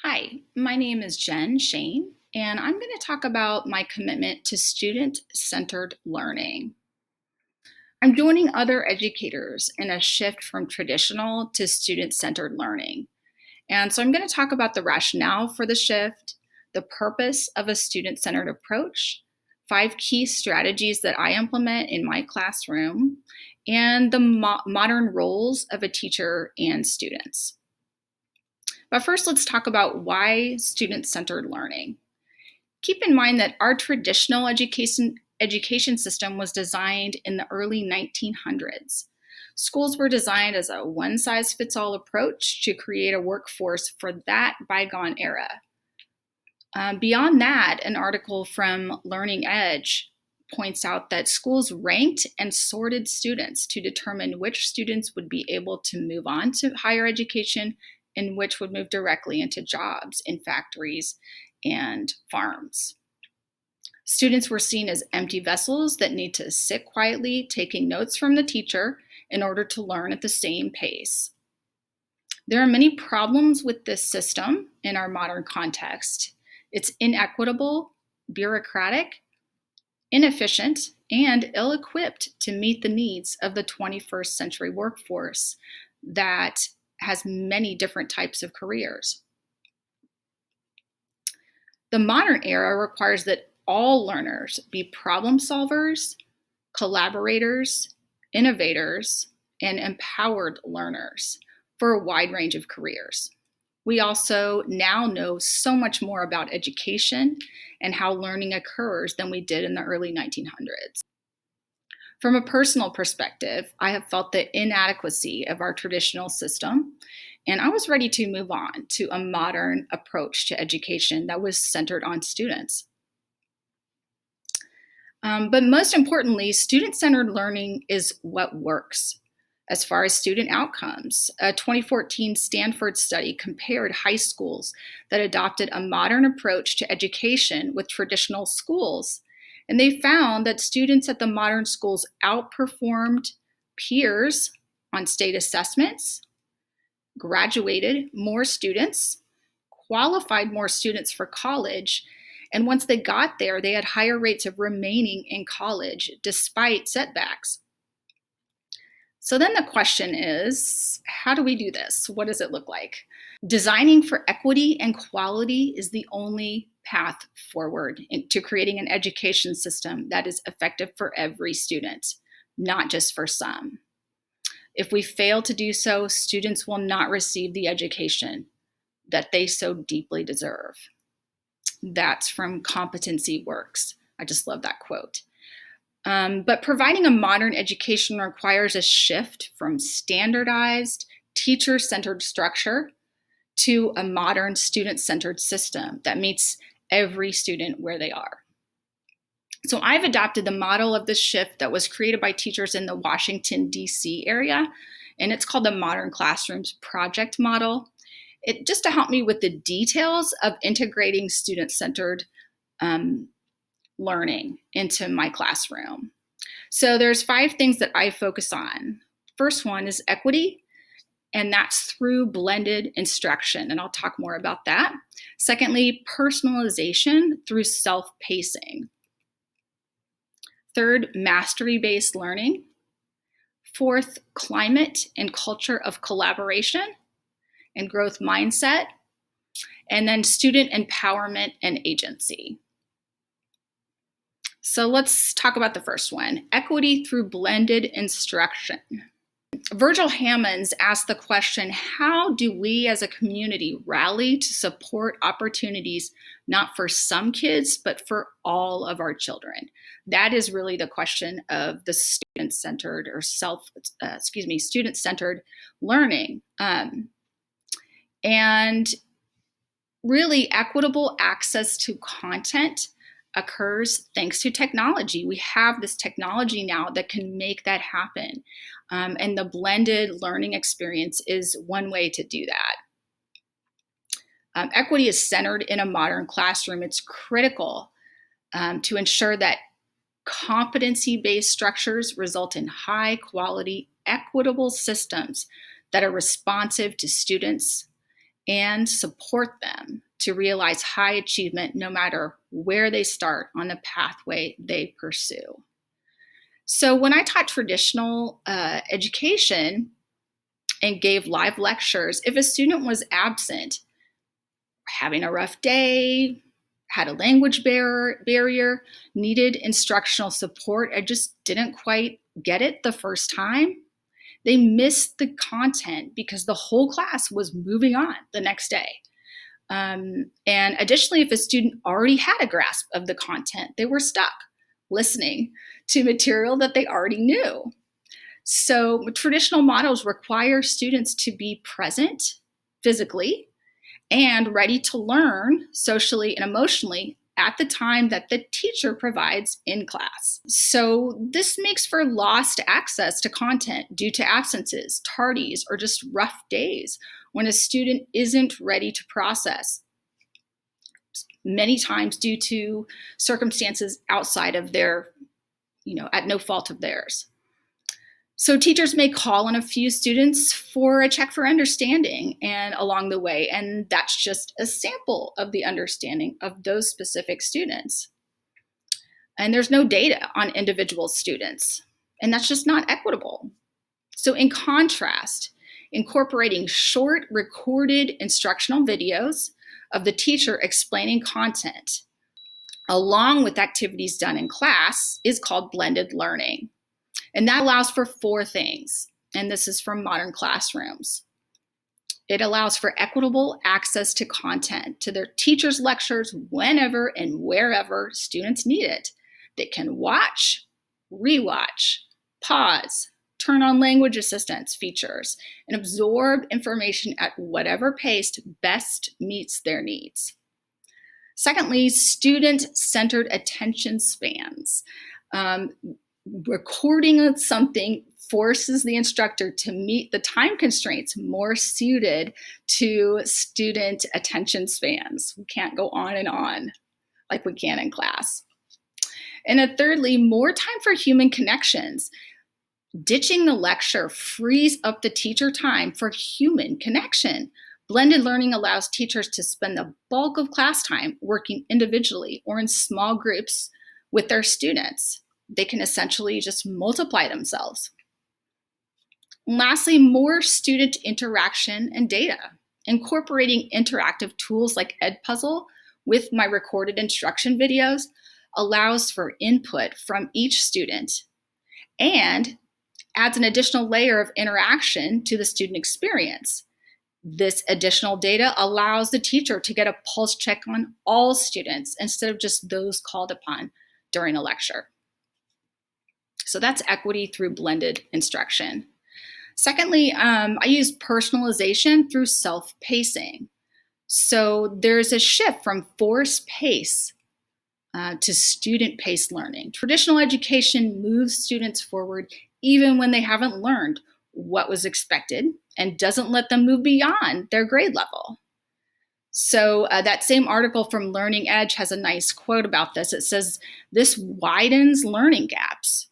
Hi, my name is Jen Shane, and I'm going to talk about my commitment to student-centered learning. I'm joining other educators in a shift from traditional to student-centered learning. And so I'm going to talk about the rationale for the shift, the purpose of a student-centered approach, 5 key strategies that I implement in my classroom, and the modern roles of a teacher and students. But first, let's talk about why student-centered learning. Keep in mind that our traditional education system was designed in the early 1900s. Schools were designed as a one-size-fits-all approach to create a workforce for that bygone era. Beyond that, an article from Learning Edge points out that schools ranked and sorted students to determine which students would be able to move on to higher education and which would move directly into jobs in factories and farms. Students were seen as empty vessels that need to sit quietly, taking notes from the teacher in order to learn at the same pace. There are many problems with this system in our modern context. It's inequitable, bureaucratic, inefficient, and ill-equipped to meet the needs of the 21st century workforce that has many different types of careers. The modern era requires that all learners be problem solvers, collaborators, innovators, and empowered learners for a wide range of careers. We also now know so much more about education and how learning occurs than we did in the early 1900s. From a personal perspective, I have felt the inadequacy of our traditional system, and I was ready to move on to a modern approach to education that was centered on students. But most importantly, student-centered learning is what works. As far as student outcomes, a 2014 Stanford study compared high schools that adopted a modern approach to education with traditional schools. And they found that students at the modern schools outperformed peers on state assessments, graduated more students, qualified more students for college, and once they got there, they had higher rates of remaining in college despite setbacks. So then the question is, how do we do this? What does it look like? Designing for equity and quality is the only path forward to creating an education system that is effective for every student, not just for some. If we fail to do so, students will not receive the education that they so deeply deserve. That's from Competency Works. I just love that quote. But providing a modern education requires a shift from standardized, teacher-centered structure to a modern student-centered system that meets every student where they are. So I've adopted the model of this shift that was created by teachers in the Washington, D.C. area, and it's called the Modern Classrooms Project Model. Just to help me with the details of integrating student-centered learning into my classroom. So there's 5 things that I focus on. First one is equity, and that's through blended instruction, and I'll talk more about that. Secondly, personalization through self-pacing. Third, mastery-based learning. Fourth, climate and culture of collaboration and growth mindset. And then student empowerment and agency. So let's talk about the first one, equity through blended instruction. Virgil Hammonds asked the question, how do we as a community rally to support opportunities not for some kids, but for all of our children? That is really the question of the student-centered or student-centered learning. And really equitable access to content occurs thanks to technology. We have this technology now that can make that happen. And the blended learning experience is one way to do that. Equity is centered in a modern classroom. It's critical to ensure that competency-based structures result in high quality, equitable systems that are responsive to students and support them to realize high achievement no matter where they start on the pathway they pursue. So when I taught traditional education and gave live lectures, if a student was absent, having a rough day, had a language barrier, needed instructional support, I just didn't quite get it the first time, they missed the content because the whole class was moving on the next day. And additionally, if a student already had a grasp of the content, they were stuck listening to material that they already knew. So traditional models require students to be present physically and ready to learn socially and emotionally at the time that the teacher provides in class. So this makes for lost access to content due to absences, tardies, or just rough days when a student isn't ready to process, many times due to circumstances outside of their, at no fault of theirs. So teachers may call on a few students for a check for understanding and along the way, and that's just a sample of the understanding of those specific students. And there's no data on individual students, and that's just not equitable. So in contrast, incorporating short recorded instructional videos of the teacher explaining content along with activities done in class is called blended learning. And that allows for 4 things. And this is from modern classrooms. It allows for equitable access to content, to their teachers' lectures whenever and wherever students need it. They can watch, rewatch, pause, turn on language assistance features, and absorb information at whatever pace best meets their needs. Secondly, student-centered attention spans. Recording of something forces the instructor to meet the time constraints more suited to student attention spans. We can't go on and on like we can in class. And then thirdly, more time for human connections. Ditching the lecture frees up the teacher time for human connection. Blended learning allows teachers to spend the bulk of class time working individually or in small groups with their students. They can essentially just multiply themselves. And lastly, more student interaction and data. Incorporating interactive tools like Edpuzzle with my recorded instruction videos allows for input from each student and adds an additional layer of interaction to the student experience. This additional data allows the teacher to get a pulse check on all students instead of just those called upon during a lecture. So that's equity through blended instruction. Secondly, I use personalization through self-pacing. So there's a shift from forced pace to student-paced learning. Traditional education moves students forward even when they haven't learned what was expected and doesn't let them move beyond their grade level. So that same article from Learning Edge has a nice quote about this. It says, "This widens learning gaps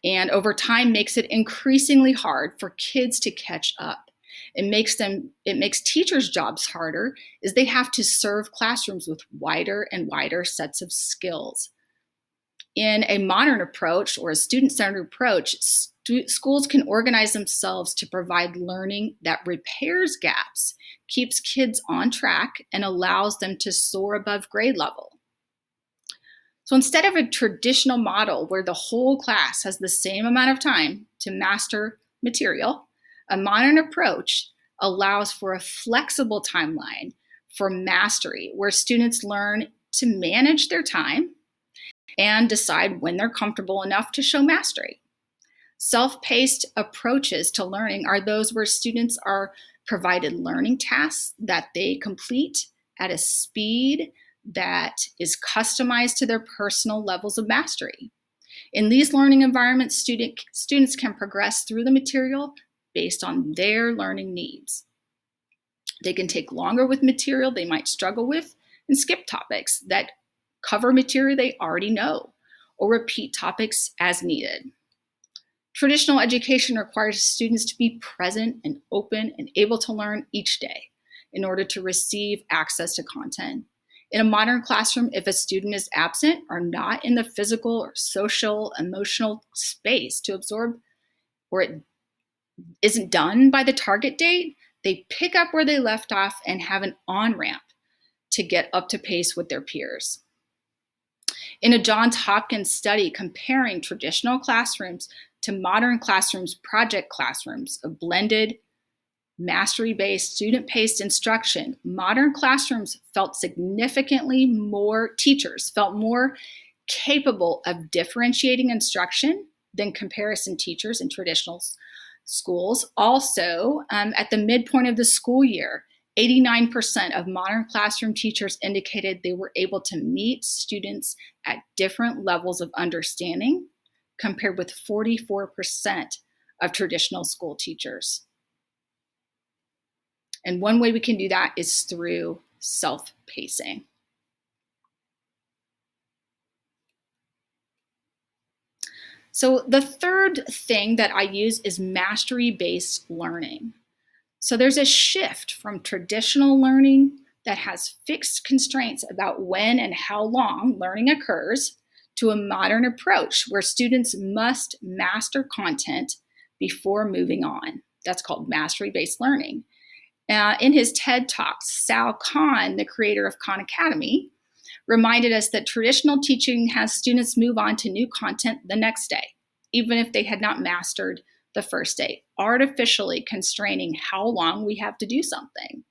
and over time makes it increasingly hard for kids to catch up. It makes teachers' jobs harder as they have to serve classrooms with wider and wider sets of skills." In a modern approach or a student-centered approach, schools can organize themselves to provide learning that repairs gaps, keeps kids on track, and allows them to soar above grade level. So instead of a traditional model where the whole class has the same amount of time to master material, a modern approach allows for a flexible timeline for mastery where students learn to manage their time and decide when they're comfortable enough to show mastery. Self-paced approaches to learning are those where students are provided learning tasks that they complete at a speed that is customized to their personal levels of mastery. In these learning environments, students can progress through the material based on their learning needs. They can take longer with material they might struggle with and skip topics that cover material they already know or repeat topics as needed. Traditional education requires students to be present and open and able to learn each day in order to receive access to content. In a modern classroom, if a student is absent or not in the physical or social, emotional space to absorb, or it isn't done by the target date, they pick up where they left off and have an on-ramp to get up to pace with their peers. In a Johns Hopkins study comparing traditional classrooms to modern classrooms, project classrooms, of blended, mastery-based, student-paced instruction, modern classrooms felt significantly more, teachers felt more capable of differentiating instruction than comparison teachers in traditional schools. Also, at the midpoint of the school year, 89% of modern classroom teachers indicated they were able to meet students at different levels of understanding, compared with 44% of traditional school teachers. And one way we can do that is through self-pacing. So the third thing that I use is mastery-based learning. So there's a shift from traditional learning that has fixed constraints about when and how long learning occurs to a modern approach where students must master content before moving on. That's called mastery-based learning. In his TED Talks, Sal Khan, the creator of Khan Academy, reminded us that traditional teaching has students move on to new content the next day, even if they had not mastered the first day, artificially constraining how long we have to do something.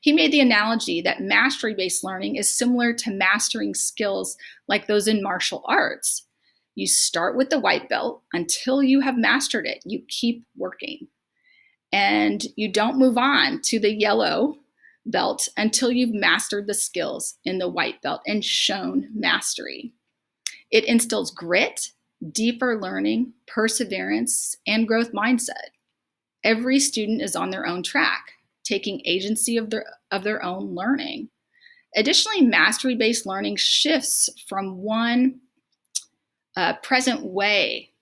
He made the analogy that mastery-based learning is similar to mastering skills like those in martial arts. You start with the white belt until you have mastered it. You keep working. And you don't move on to the yellow belt until you've mastered the skills in the white belt and shown mastery. It instills grit, deeper learning, perseverance, and growth mindset. Every student is on their own track, taking agency of their own learning. Additionally, mastery-based learning shifts from one present way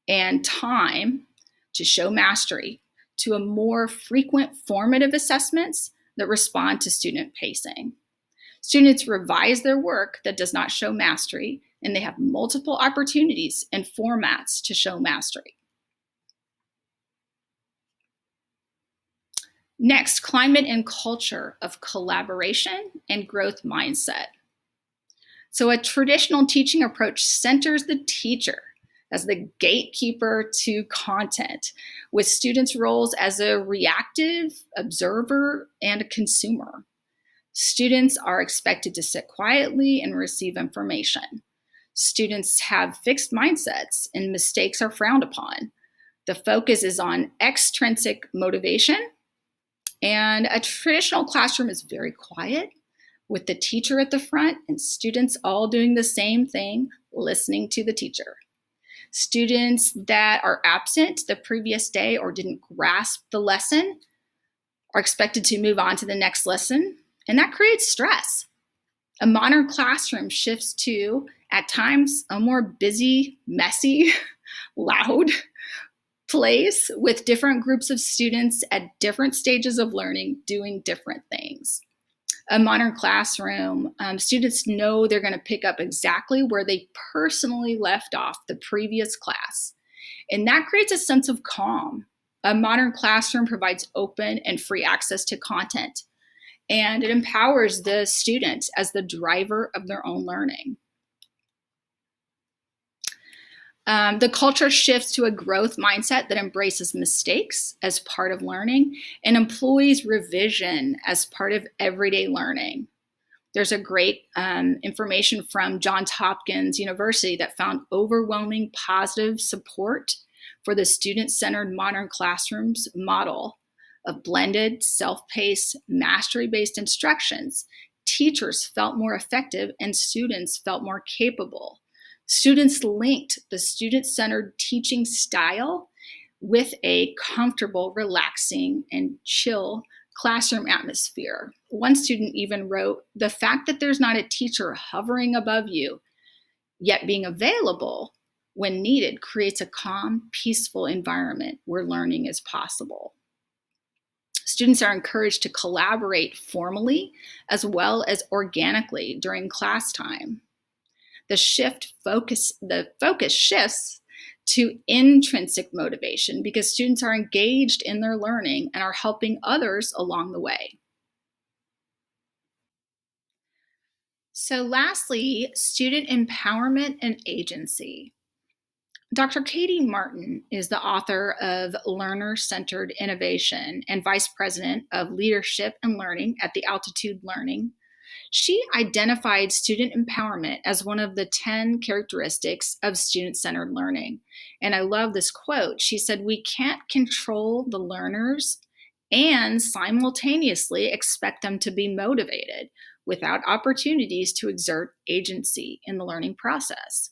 and time to show mastery to a more frequent formative assessments that respond to student pacing. Students revise their work that does not show mastery, and they have multiple opportunities and formats to show mastery. Next, climate and culture of collaboration and growth mindset. So a traditional teaching approach centers the teacher as the gatekeeper to content, with students' roles as a reactive observer and a consumer. Students are expected to sit quietly and receive information. Students have fixed mindsets and mistakes are frowned upon. The focus is on extrinsic motivation, and a traditional classroom is very quiet, with the teacher at the front and students all doing the same thing, listening to the teacher. Students that are absent the previous day or didn't grasp the lesson are expected to move on to the next lesson, and that creates stress. A modern classroom shifts to, at times, a more busy, messy, loud place with different groups of students at different stages of learning doing different things. A modern classroom, students know they're going to pick up exactly where they personally left off the previous class. And that creates a sense of calm. A modern classroom provides open and free access to content, and it empowers the students as the driver of their own learning. The culture shifts to a growth mindset that embraces mistakes as part of learning and employs revision as part of everyday learning. There's a great information from Johns Hopkins University that found overwhelming positive support for the student-centered modern classrooms model of blended, self-paced, mastery-based instructions. Teachers felt more effective and students felt more capable. Students linked the student-centered teaching style with a comfortable, relaxing, and chill classroom atmosphere. One student even wrote, "The fact that there's not a teacher hovering above you, yet being available, when needed, creates a calm, peaceful environment where learning is possible. Students are encouraged to collaborate formally as well as organically during class time. The focus shifts to intrinsic motivation because students are engaged in their learning and are helping others along the way. So, lastly, student empowerment and agency. Dr. Katie Martin is the author of Learner Centered Innovation and Vice President of Leadership and Learning at the Altitude Learning. She identified student empowerment as one of the 10 characteristics of student centered learning. And I love this quote. She said, "We can't control the learners and simultaneously expect them to be motivated without opportunities to exert agency in the learning process.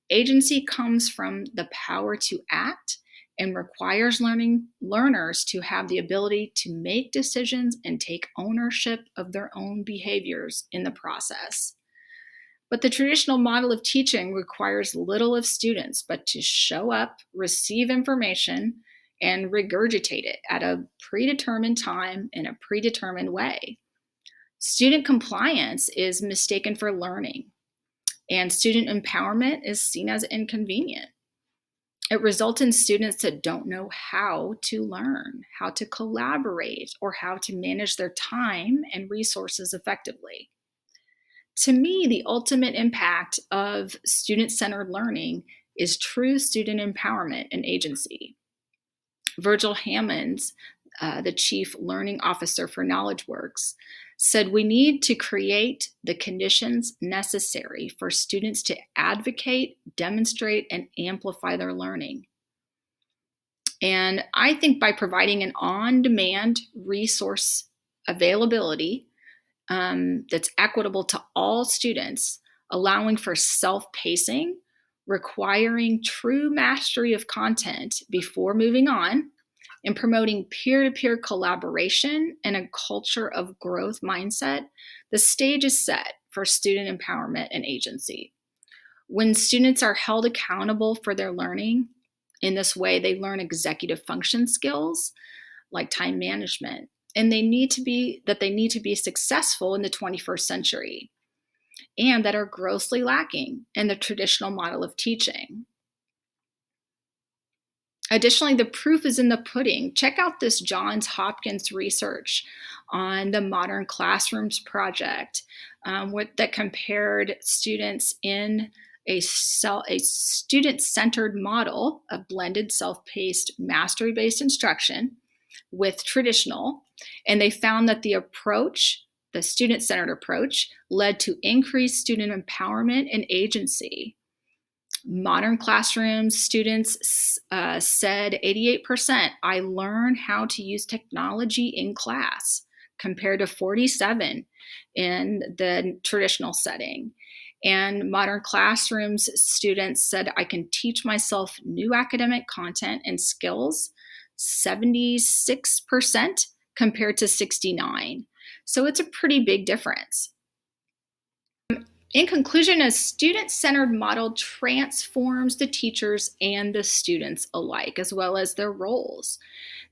Agency comes from the power to act and requires learners to have the ability to make decisions and take ownership of their own behaviors in the process. But the traditional model of teaching requires little of students but to show up, receive information, and regurgitate it at a predetermined time in a predetermined way. Student compliance is mistaken for learning, and student empowerment is seen as inconvenient. It results in students that don't know how to learn, how to collaborate, or how to manage their time and resources effectively. To me, the ultimate impact of student centered learning is true student empowerment and agency. Virgil Hammonds, the Chief Learning Officer for KnowledgeWorks, said we need to create the conditions necessary for students to advocate, demonstrate, and amplify their learning. And I think by providing an on-demand resource availability that's equitable to all students, allowing for self-pacing, requiring true mastery of content before moving on, and promoting peer-to-peer collaboration and a culture of growth mindset, the stage is set for student empowerment and agency. When students are held accountable for their learning, in this way, they learn executive function skills like time management, and they need to be successful in the 21st century, and that are grossly lacking in the traditional model of teaching. Additionally, the proof is in the pudding. Check out this Johns Hopkins research on the Modern Classrooms Project that compared students in a student-centered model of blended self-paced mastery-based instruction with traditional, and they found that the student-centered approach, led to increased student empowerment and agency. Modern Classrooms students said 88%, I learn how to use technology in class, compared to 47 in the traditional setting. And Modern Classrooms students said, I can teach myself new academic content and skills, 76% compared to 69. So it's a pretty big difference. In conclusion, a student-centered model transforms the teachers and the students alike, as well as their roles.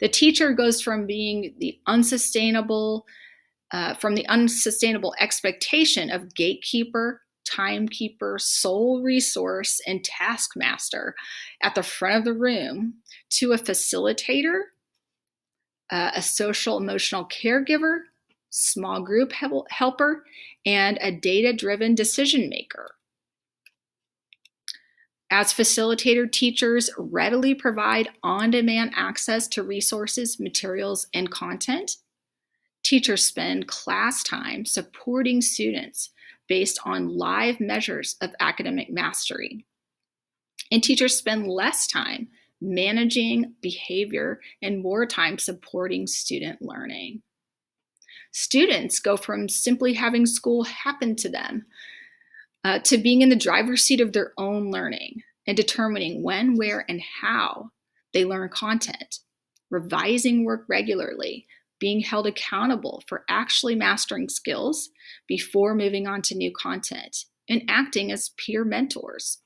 The teacher goes from being the unsustainable expectation of gatekeeper, timekeeper, sole resource, and taskmaster at the front of the room to a facilitator, a social emotional caregiver, small group helper, and a data-driven decision maker. As facilitator, teachers readily provide on-demand access to resources, materials, and content. Teachers spend class time supporting students based on live measures of academic mastery. And teachers spend less time managing behavior and more time supporting student learning. Students go from simply having school happen to them to being in the driver's seat of their own learning and determining when, where, and how they learn content, revising work regularly, being held accountable for actually mastering skills before moving on to new content, and acting as peer mentors.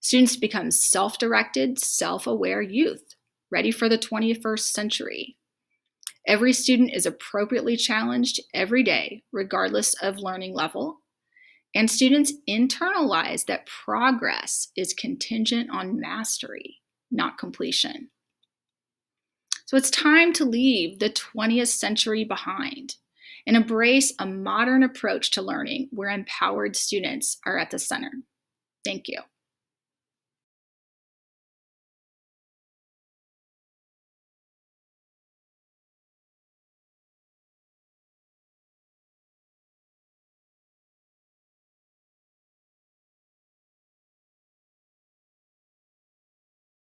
Students become self-directed, self-aware youth, ready for the 21st century. Every student is appropriately challenged every day, regardless of learning level. And students internalize that progress is contingent on mastery, not completion. So it's time to leave the 20th century behind and embrace a modern approach to learning where empowered students are at the center. Thank you.